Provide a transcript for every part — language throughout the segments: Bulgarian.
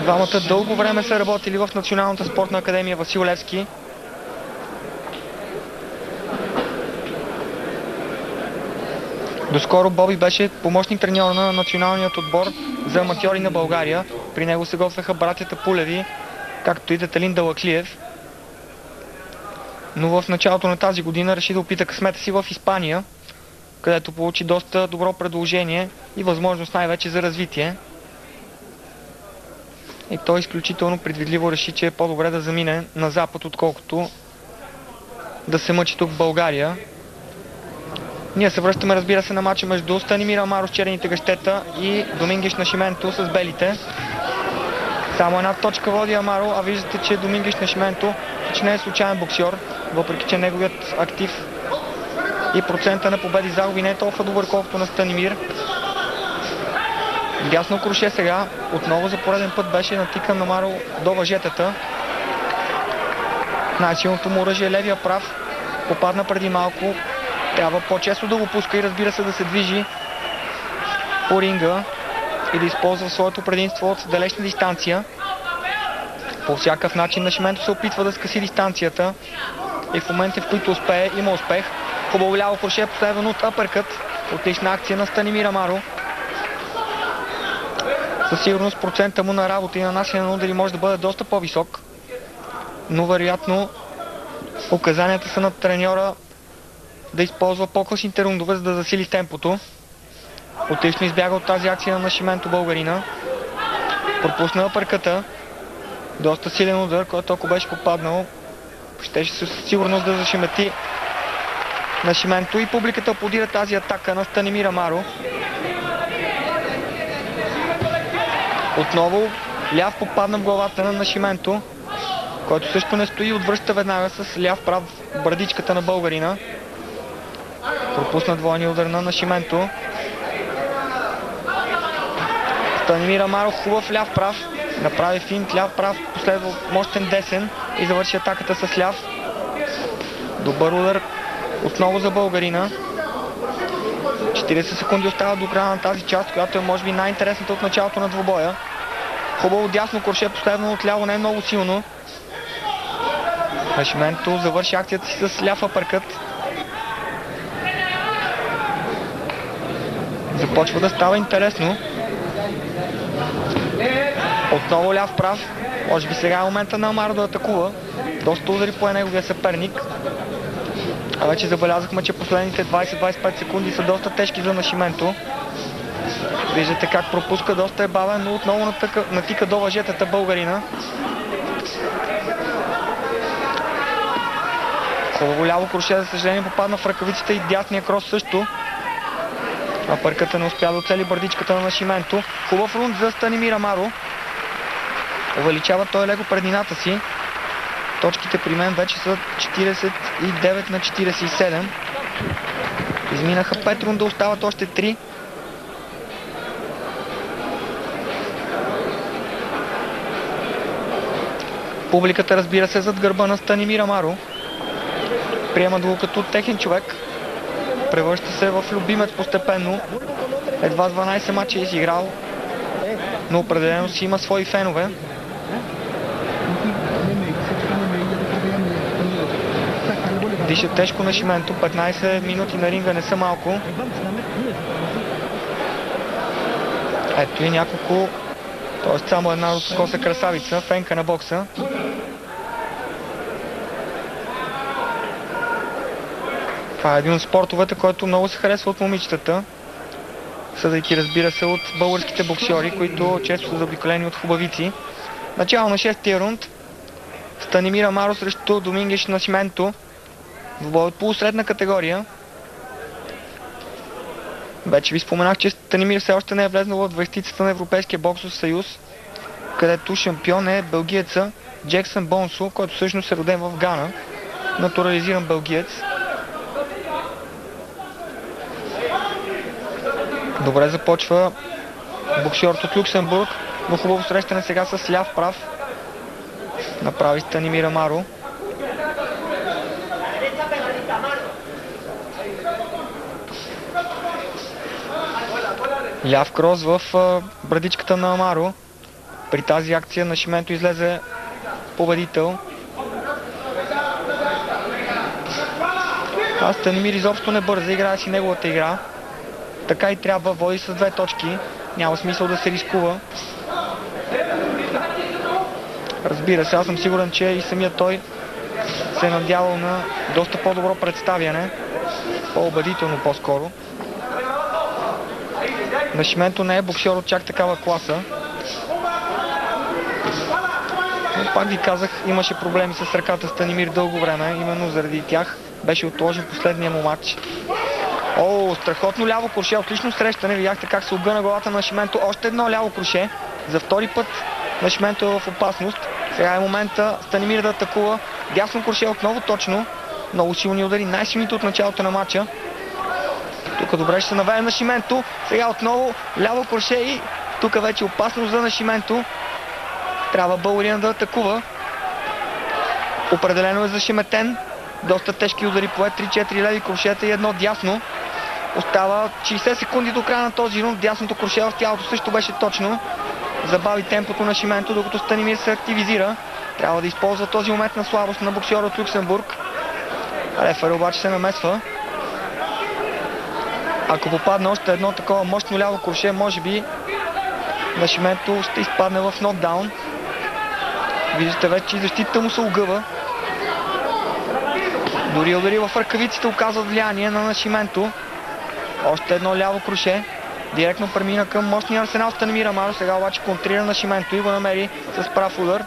Двамата дълго време са работили в Националната спортна академия Васил Левски. Доскоро Боби беше помощник треньор на националният отбор за аматьори на България. При него се готвеха братята Пулеви, както и Деталин Далаклиев. Но в началото на тази година реши да опита късмета си в Испания, където получи доста добро предложение и възможност най-вече за развитие. И той изключително предвидливо реши, че е по-добре да замине на запад, отколкото да се мъчи тук в България. Ние се връщаме, разбира се, на матча между Станимир Амаро с черните гъщета и Домингеш Нашименто с белите. Само една точка води Амаро, а виждате, че Домингеш Нашименто че не е случайен боксьор, въпреки че неговият актив и процента на победи загуби не е толкова добър, колкото на Станимир. Дясно круше сега, отново за пореден път беше натикан Амаро до въжетата. Най-силното му оръжие е левия прав, попадна преди малко. Трябва по-често да го пуска и, разбира се, да се движи по ринга и да използва своето предимство от далечна дистанция. По всякакъв начин Нашименто се опитва да скъси дистанцията и в момента, в които успее, има успех. Хубаво ляво круше, последван от апъркът. Отлична акция на Станимир Амаро. Със сигурност процента му на работа и нанасяне на удари може да бъде доста по-висок, но вероятно указанията са на треньора да използва по-късните рундове, за да засили темпото. Отлично избяга от тази акция на Нашименто българина. Пропусна апърката. Доста силен удар, който ако беше попаднал, щеше със сигурност да зашемети Нашименто и публиката аплодира тази атака на Станимир Амаро. Отново ляв попадна в главата на Нашименто, който също не стои, отвръща веднага с ляв прав брадичката на българина. Пропусна двойния удар на Нашименто. Станимир Амаро хубав ляв прав. Направи финт ляв прав, последва мощен десен и завърши атаката с ляв. Добър удар отново за българина. 40 секунди остава до края на тази част, която е може би най-интересната от началото на двубоя. Хубаво дясно курше, последвано от ляво, не е много силно. Нашименто завърши акцията си с ляв апъркът. Започва да става интересно. Отново ляв прав. Може би сега е момента на Амаро да атакува. Доста удари по неговия съперник. А вече забелязахме, че последните 20-25 секунди са доста тежки за Нашименто. Виждате как пропуска, доста е бавен, но отново натика до въжетата българина. Хубаво ляво круше, за съжаление попадна в ръкавицата и дясния крос също. Апърката не успя да оцели бърдичката на Нашименто. Хубав рунд за Станимир Амаро. Увеличава той леко преднината си. Точките при мен вече са 49 на 47. Изминаха 5 рунда, остават още 3. Публиката, разбира се, зад гърба на Станимир Амаро. Приемат го като техен човек. Превръща се в любимец постепенно. Едва 12 мача е изиграл, но определено си има свои фенове. Диша тежко Нашименто, 15 минути на ринга не са малко. Ето и няколко, т.е. само една коса красавица, фенка на бокса. Това е един от спортовете, който много се харесва от момичетата. Съдейки, разбира се, от българските боксьори, които често са заобиколени от хубавици. Начало на 6-тия рунд. Станимир Амаро срещу Домингеш Нашименто в бой от полусредна категория. Вече ви споменах, че Станимир все още не е влезнал в 20-цата на Европейския боксов съюз, където шампион е белгиеца Джексън Бонсо, който всъщност е роден в Гана. Натурализиран белгиец. Добре започва боксьорът от Люксембург, но хубаво срещане сега с ляв прав. Направи Станимир Амаро. Ляв крос в брадичката на Амаро. При тази акция на Шименто излезе победител. Станимир изобщо не бърза, играе си неговата игра. Така и трябва, води с 2 точки. Няма смисъл да се рискува. Разбира се, аз съм сигурен, че и самият той се е надявал на доста по-добро представяне. По-убедително по-скоро. На Шименто не е боксер от чак такава класа. Но пак ви казах, имаше проблеми с ръката Станимир дълго време. Именно заради тях беше отложен последния му матч. О, страхотно ляво круше, отлично срещане. Видяхте как се обгъна главата на Шименто. Още едно ляво круше. За втори път на Шименто е в опасност. Сега е момента Станимир да атакува. Дясно круше отново точно. Много силни удари, най-силните от началото на матча. Тук добре ще се навее на Шименто. Сега отново ляво круше и тук вече опасност за Нашименто. Трябва българина да атакува. Определено е зашеметен. Доста тежки удари по 3-4 леви крушета и едно дясно. Остава 60 секунди до края на този рунд. Дясното круше в тялото също беше точно. Забави темпото на Шименто, докато Станимир се активизира. Трябва да използва този момент на слабост на боксера от Люксембург. Рефери обаче се намесва. Ако попадне още едно такова мощно ляво круше, може би Нашименто ще изпадне в нокдаун. Виждате вече, че защитата му се огъва. Дори удари в ръкавиците оказват влияние на Нашименто. Още едно ляво круше. Директно премина към мощния арсенал Станимир Амаро. Сега обаче контрира Нашименто и го намери с прав удар.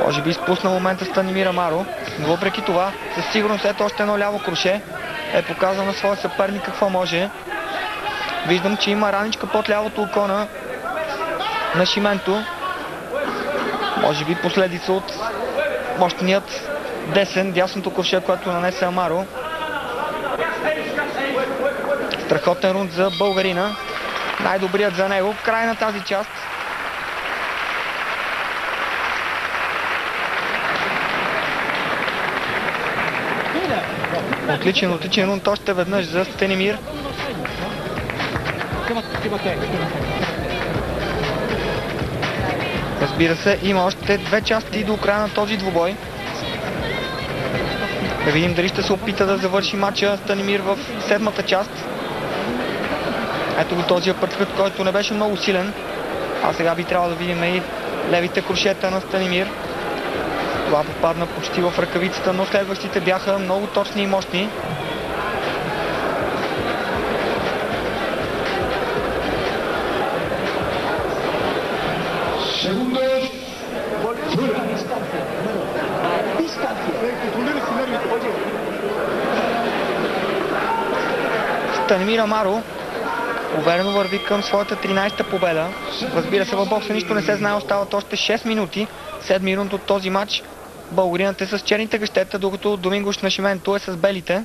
Може би изпусна момента Станимир Амаро. Но въпреки това, със сигурност ето още едно ляво круше е показал на своя съперник какво може. Виждам, че има раничка под лявото око на Нашименто. Може би последица от мощният десен, дясното круше, което нанесе Амаро. Страхотен рунд за българина. Най-добрият за него. Край на тази част. Отличен рунд още веднъж за Станимир. Разбира се, има още 2 части до края на този двубой. Да видим дали ще се опита да завърши матча Станимир в 7-та част. Ето го този апъркът, който не беше много силен. А сега би трябвало да видим и левите крушета на Станимир. Това попадна почти в ръкавицата, но следващите бяха много точни и мощни. Станимир Амаро уверено върви към своята 13-та победа. Разбира се, в бокса нищо не се знае, остават още 6 минути. 7-ми рунд от този матч. Българинът е с черните гъщета, докато Домингош Нашименто е с белите.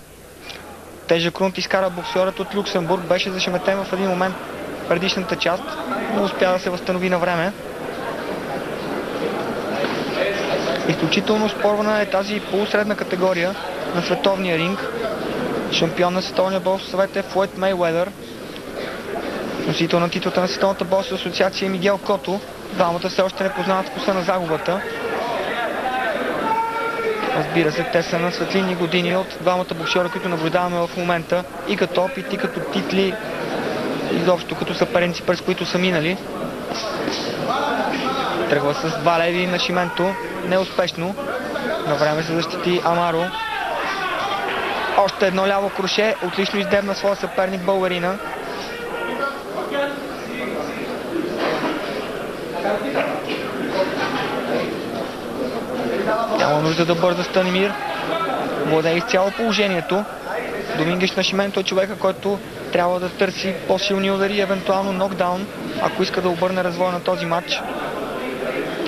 Тежък рунд изкара боксерът от Люксембург, беше зашеметен в един момент предишната част, но успя да се възстанови на време. Изключително спорвана е тази полусредна категория на световния ринг. Шампион на световния боксов съвет е Флойд Мейуедър. Носител на титлата на Световната боксова асоциация е Мигел Кото. Двамата все още не познават вкуса на загубата. Разбира се, те са на светлинни години от двамата боксера, които наблюдаваме в момента, и като опит, и като титли, изобщо като съперници, през които са минали. Тръгва с 2 леви Нашименто, неуспешно. На време се защити Амаро. Още едно ляво круше, отлично издебна своя съперник българина. Няма нужда да бърза Станимир. Владее изцяло положението. Домингош Нашименто е човека, който трябва да търси по-силни удари, евентуално нокдаун, ако иска да обърне развой на този матч.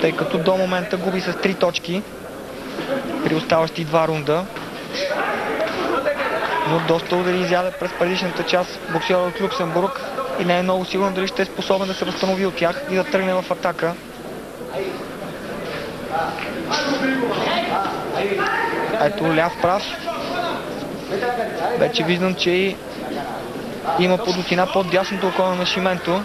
Тъй като до момента губи с 3 точки при оставащи 2 рунда. Но доста удари изяде през предишната част боксера от Люксембург и не е много сигурно дали ще е способен да се възстанови от тях и да тръгне в атака. Ето ляв прав. Вече виждам, че има подотина под дясното око на Нашименто.